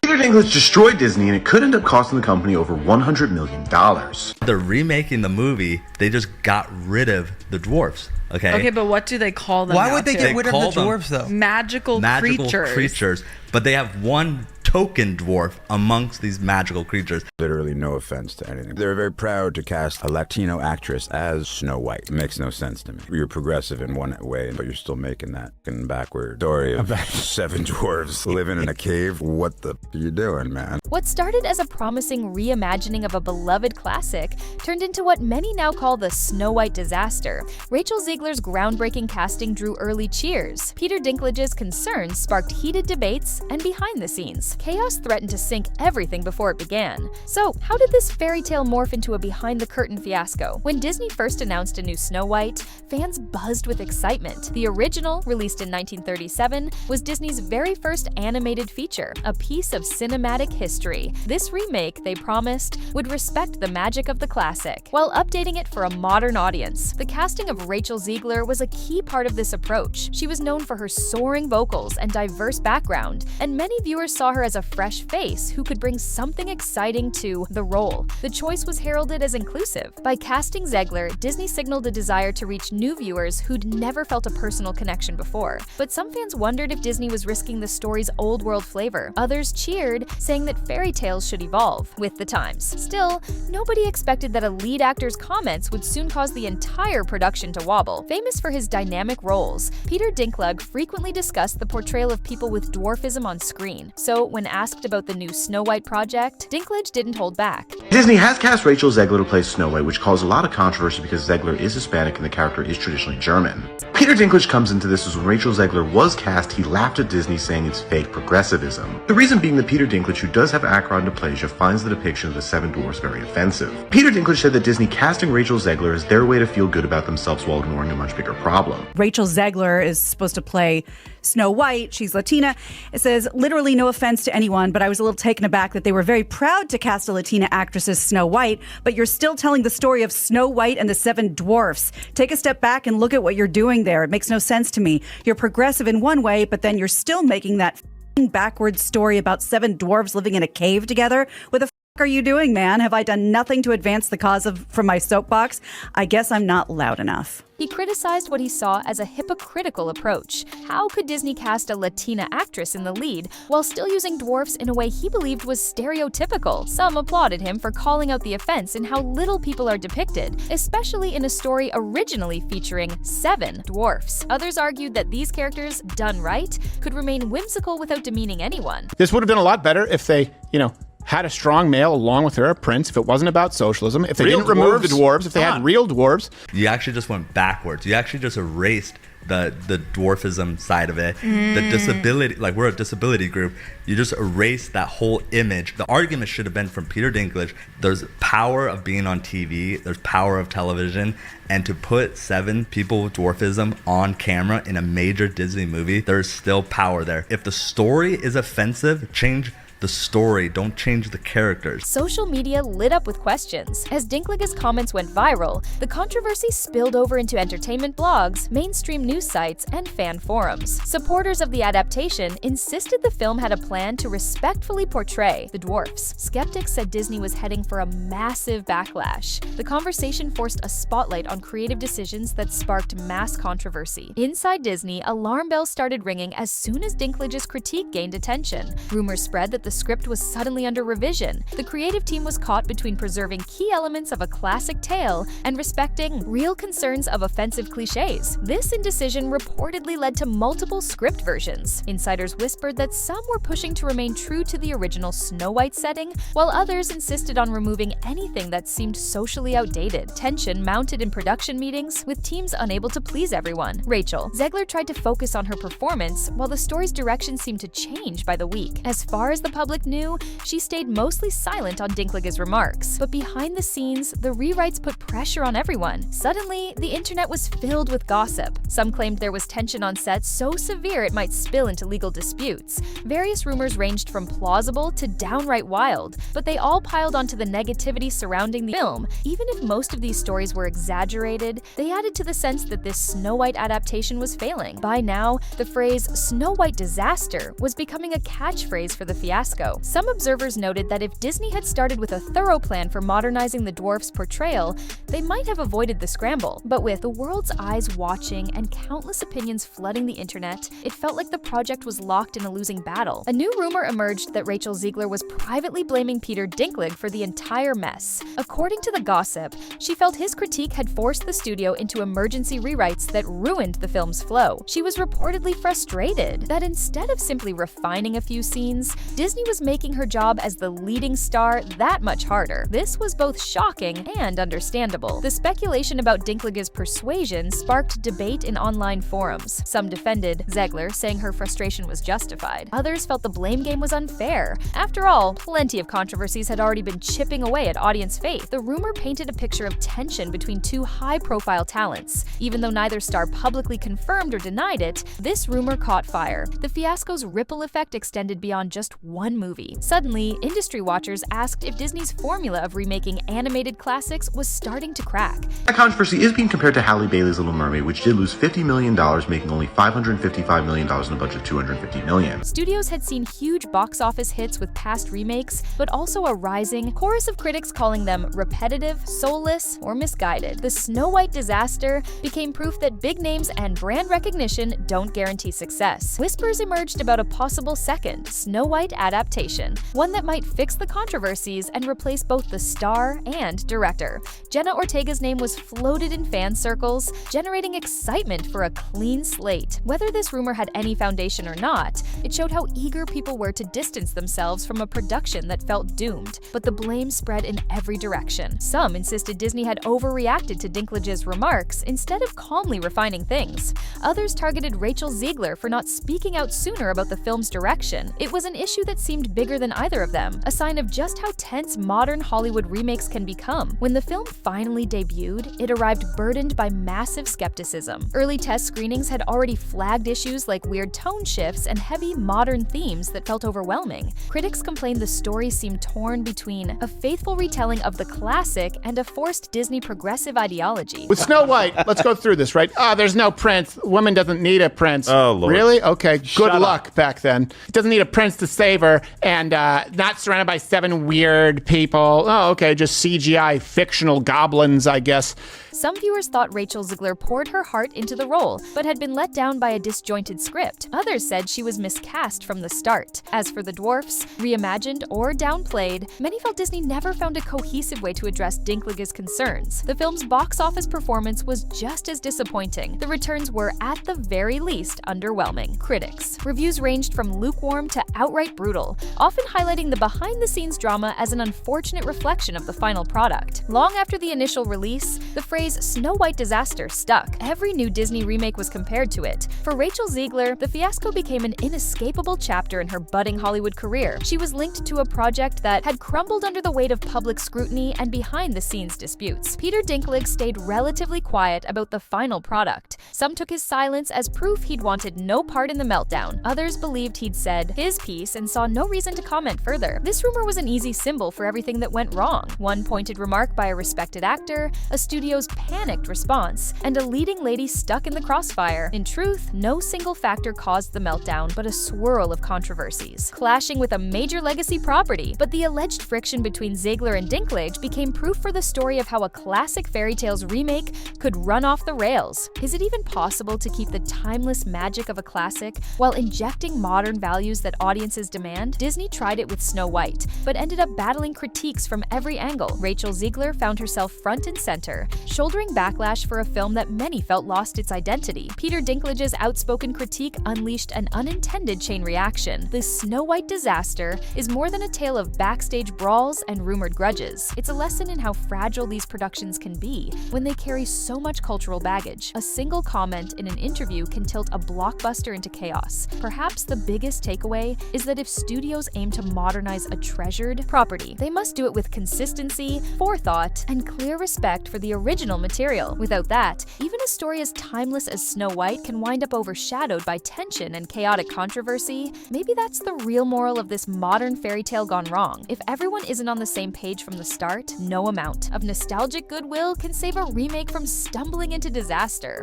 Peter Dinklage destroyed Disney, and it could end up costing the company over $100 million. They're remaking the movie. They just got rid of the dwarfs. Okay, but what do they call them? Why would they get rid of the dwarves, though? Magical creatures. But they have one token dwarf amongst these magical creatures. Literally no offense to anything. They're very proud to cast a Latino actress as Snow White. It makes no sense to me. You're progressive in one way, but you're still making that backward story of 7 dwarves living in a cave. What the are you doing, man? What started as a promising reimagining of a beloved classic turned into what many now call the Snow White disaster. Rachel Zegler's groundbreaking casting drew early cheers. Peter Dinklage's concerns sparked heated debates, and behind the scenes, chaos threatened to sink everything before it began. So, how did this fairy tale morph into a behind-the-curtain fiasco? When Disney first announced a new Snow White, fans buzzed with excitement. The original, released in 1937, was Disney's very first animated feature, a piece of cinematic history. This remake, they promised, would respect the magic of the classic, while updating it for a modern audience. The casting of Rachel Zegler was a key part of this approach. She was known for her soaring vocals and diverse background, and many viewers saw her as a fresh face who could bring something exciting to the role. The choice was heralded as inclusive. By casting Zegler, Disney signaled a desire to reach new viewers who'd never felt a personal connection before. But some fans wondered if Disney was risking the story's old world flavor. Others cheered, saying that fairy tales should evolve with the times. Still, nobody expected that a lead actor's comments would soon cause the entire production to wobble. Famous for his dynamic roles, Peter Dinklage frequently discussed the portrayal of people with dwarfism on screen. So, when asked about the new Snow White project, Dinklage didn't hold back. Disney has cast Rachel Zegler to play Snow White, which caused a lot of controversy because Zegler is Hispanic and the character is traditionally German. Peter Dinklage comes into this as when Rachel Zegler was cast, he laughed at Disney saying it's fake progressivism. The reason being that Peter Dinklage, who does have achondroplasia, finds the depiction of the 7 dwarfs very offensive. Peter Dinklage said that Disney casting Rachel Zegler is their way to feel good about themselves while ignoring a much bigger problem. Rachel Zegler is supposed to play Snow White. She's Latina. It says, literally no offense to anyone, but I was a little taken aback that they were very proud to cast a Latina actress as Snow White, but you're still telling the story of Snow White and the 7 dwarfs. Take a step back and look at what you're doing there. It makes no sense to me. You're progressive in one way, but then you're still making that backwards story about 7 dwarves living in a cave together. What the are you doing, man? Have I done nothing to advance the cause from my soapbox? I guess I'm not loud enough. He criticized what he saw as a hypocritical approach. How could Disney cast a Latina actress in the lead while still using dwarfs in a way he believed was stereotypical? Some applauded him for calling out the offense in how little people are depicted, especially in a story originally featuring 7 dwarfs. Others argued that these characters, done right, could remain whimsical without demeaning anyone. This would have been a lot better if they, had a strong male along with her, a prince, if it wasn't about socialism, if they didn't remove the dwarves, if they had real dwarves. You actually just went backwards. You actually just erased the dwarfism side of it. The disability, like we're a disability group, you just erased that whole image. The argument should have been from Peter Dinklage, there's power of being on TV, there's power of television, and to put 7 people with dwarfism on camera in a major Disney movie, there's still power there. If the story is offensive, change the story, don't change the characters. Social media lit up with questions. As Dinklage's comments went viral, the controversy spilled over into entertainment blogs, mainstream news sites, and fan forums. Supporters of the adaptation insisted the film had a plan to respectfully portray the dwarfs. Skeptics said Disney was heading for a massive backlash. The conversation forced a spotlight on creative decisions that sparked mass controversy. Inside Disney, alarm bells started ringing as soon as Dinklage's critique gained attention. Rumors spread that the script was suddenly under revision. The creative team was caught between preserving key elements of a classic tale and respecting real concerns of offensive cliches. This indecision reportedly led to multiple script versions. Insiders whispered that some were pushing to remain true to the original Snow White setting, while others insisted on removing anything that seemed socially outdated. Tension mounted in production meetings, with teams unable to please everyone. Rachel Zegler tried to focus on her performance, while the story's direction seemed to change by the week. As far as the public knew, she stayed mostly silent on Dinklage's remarks. But behind the scenes, the rewrites put pressure on everyone. Suddenly, the internet was filled with gossip. Some claimed there was tension on set so severe it might spill into legal disputes. Various rumors ranged from plausible to downright wild, but they all piled onto the negativity surrounding the film. Even if most of these stories were exaggerated, they added to the sense that this Snow White adaptation was failing. By now, the phrase Snow White disaster was becoming a catchphrase for the fiasco. fiasco. Some observers noted that if Disney had started with a thorough plan for modernizing the dwarf's portrayal, they might have avoided the scramble. But with the world's eyes watching and countless opinions flooding the internet, it felt like the project was locked in a losing battle. A new rumor emerged that Rachel Zegler was privately blaming Peter Dinklage for the entire mess. According to the gossip, she felt his critique had forced the studio into emergency rewrites that ruined the film's flow. She was reportedly frustrated that instead of simply refining a few scenes, Disney was making her job as the leading star that much harder. This was both shocking and understandable. The speculation about Dinklage's persuasion sparked debate in online forums. Some defended Zegler, saying her frustration was justified. Others felt the blame game was unfair. After all, plenty of controversies had already been chipping away at audience faith. The rumor painted a picture of tension between two high-profile talents. Even though neither star publicly confirmed or denied it, this rumor caught fire. The fiasco's ripple effect extended beyond just one movie. Suddenly, industry watchers asked if Disney's formula of remaking animated classics was starting to crack. That controversy is being compared to Halle Bailey's Little Mermaid, which did lose $50 million, making only $555 million in a budget of $250 million. Studios had seen huge box office hits with past remakes, but also a rising chorus of critics calling them repetitive, soulless, or misguided. The Snow White disaster became proof that big names and brand recognition don't guarantee success. Whispers emerged about a possible second Snow White adaptation, one that might fix the controversies and replace both the star and director. Jenna Ortega's name was floated in fan circles, generating excitement for a clean slate. Whether this rumor had any foundation or not, it showed how eager people were to distance themselves from a production that felt doomed. But the blame spread in every direction. Some insisted Disney had overreacted to Dinklage's remarks instead of calmly refining things. Others targeted Rachel Zegler for not speaking out sooner about the film's direction. It was an issue that seemed bigger than either of them, a sign of just how tense modern Hollywood remakes can become. When the film finally debuted, it arrived burdened by massive skepticism. Early test screenings had already flagged issues like weird tone shifts and heavy modern themes that felt overwhelming. Critics complained the story seemed torn between a faithful retelling of the classic and a forced Disney progressive ideology. With Snow White, let's go through this, right? There's no prince. A woman doesn't need a prince. Oh, Lord. Really? Okay, good luck back then. Doesn't need a prince to save her, and not surrounded by 7 weird people. Oh, okay, just CGI fictional goblins, I guess. Some viewers thought Rachel Zegler poured her heart into the role, but had been let down by a disjointed script. Others said she was miscast from the start. As for the dwarfs, reimagined or downplayed, many felt Disney never found a cohesive way to address Dinklage's concerns. The film's box office performance was just as disappointing. The returns were, at the very least, underwhelming. Critics. Reviews ranged from lukewarm to outright brutal, often highlighting the behind-the-scenes drama as an unfortunate reflection of the final product. Long after the initial release, the phrase Snow White disaster stuck. Every new Disney remake was compared to it. For Rachel Zegler, the fiasco became an inescapable chapter in her budding Hollywood career. She was linked to a project that had crumbled under the weight of public scrutiny and behind-the-scenes disputes. Peter Dinklage stayed relatively quiet about the final product. Some took his silence as proof he'd wanted no part in the meltdown. Others believed he'd said his piece and saw no reason to comment further. This rumor was an easy symbol for everything that went wrong. One pointed remark by a respected actor, a studio's panicked response, and a leading lady stuck in the crossfire. In truth, no single factor caused the meltdown, but a swirl of controversies, clashing with a major legacy property. But the alleged friction between Zegler and Dinklage became proof for the story of how a classic fairy tales remake could run off the rails. Is it even possible to keep the timeless magic of a classic while injecting modern values that audiences demand? Disney tried it with Snow White, but ended up battling critiques from every angle. Rachel Zegler found herself front and center, shouldering backlash for a film that many felt lost its identity. Peter Dinklage's outspoken critique unleashed an unintended chain reaction. The Snow White disaster is more than a tale of backstage brawls and rumored grudges. It's a lesson in how fragile these productions can be when they carry so much cultural baggage. A single comment in an interview can tilt a blockbuster into chaos. Perhaps the biggest takeaway is that if studios aim to modernize a treasured property, they must do it with consistency, forethought, and clear respect for the original material. Without that, even a story as timeless as Snow White can wind up overshadowed by tension and chaotic controversy. Maybe that's the real moral of this modern fairy tale gone wrong. If everyone isn't on the same page from the start, no amount of nostalgic goodwill can save a remake from stumbling into disaster.